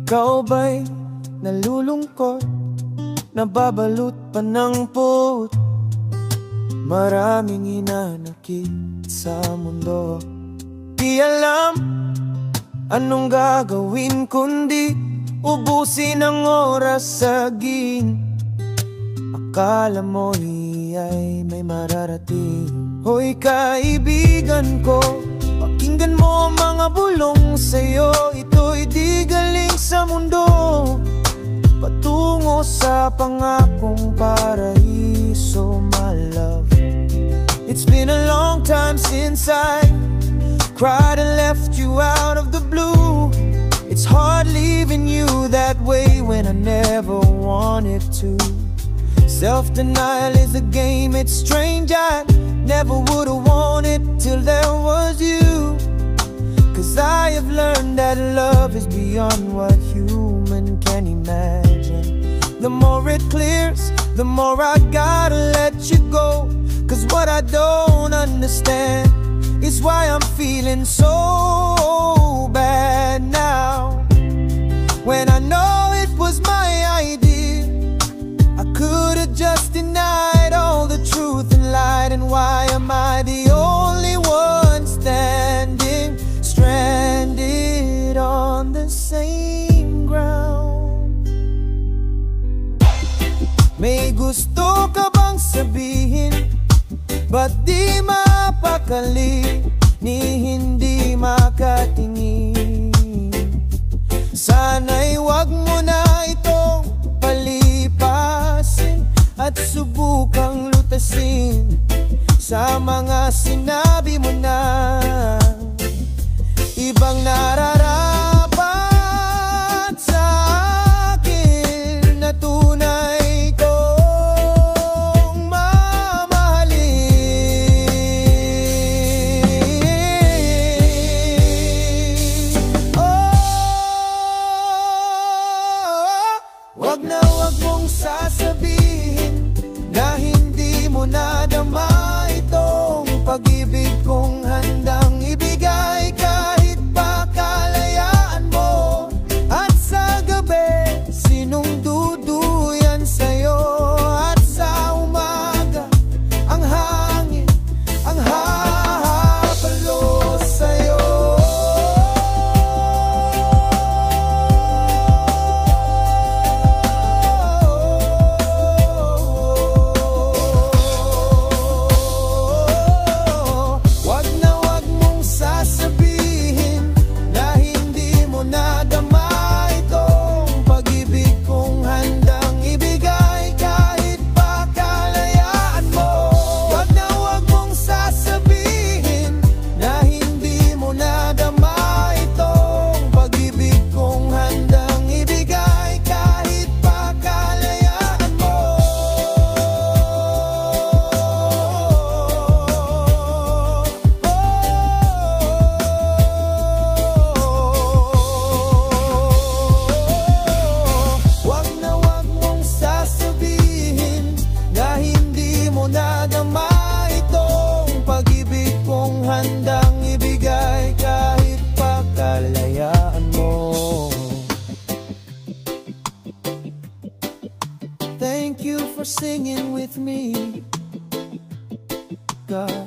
Ikaw ba'y nalulungkot, nababalot pa ng puot? Maraming hinanakit sa mundo. Di alam anong gagawin kundi ubusin ang oras sa saging. Akala mo'y ay may mararating. Hoy kaibigan ko, pakinggan mo ang mga bulong sa'yo. Ito'y di galing sa mundo, patungo sa pangakong paraiso, my love. It's been a long time since I cried and left you out of the blue. It's hard leaving you that way when I never wanted to. Self-denial is a game, it's strange, I never would've wanted till there was you. Cause I have learned that love is beyond what human can imagine. The more it clears, the more I gotta let you go. Cause what I don't understand is why I'm feeling so bad now, when I know it was my idea. I could've just denied all the truth and lied. And why am I the only one standing stranded on the same ground? May gusto ka bang sabihin, ba't di mapakali ni hindi makatingin? Sana'y wag mo na itong palipasin at subukang lutasin sa mga sinabi mo na ibang nararapat sa akin na tunay kong mamahalin. Oh, wag na wag mong sasabihin na hindi mo nadama itong pag-ibig kong handang ibigay kahit pa kalayaan mo. At sa gabi, sinong duduyan sa'yo? At sa umaga, ang hangin ang hahapalo sa'yo. Wag na wag mong sasabihin na hindi mo nadama itong pag-ibig kong handang ibigay kahit pa kalayaan mo. Wag na wag mong sasabihin na hindi mo nadama itong pag-ibig kong handang ibigay kahit pa kalayaan mo. Wag na wag mong sasabihin na hindi mo nadama itong pag-ibig kong handang ibigay kahit pa kalayaan mo. Thank you for singing with me, God.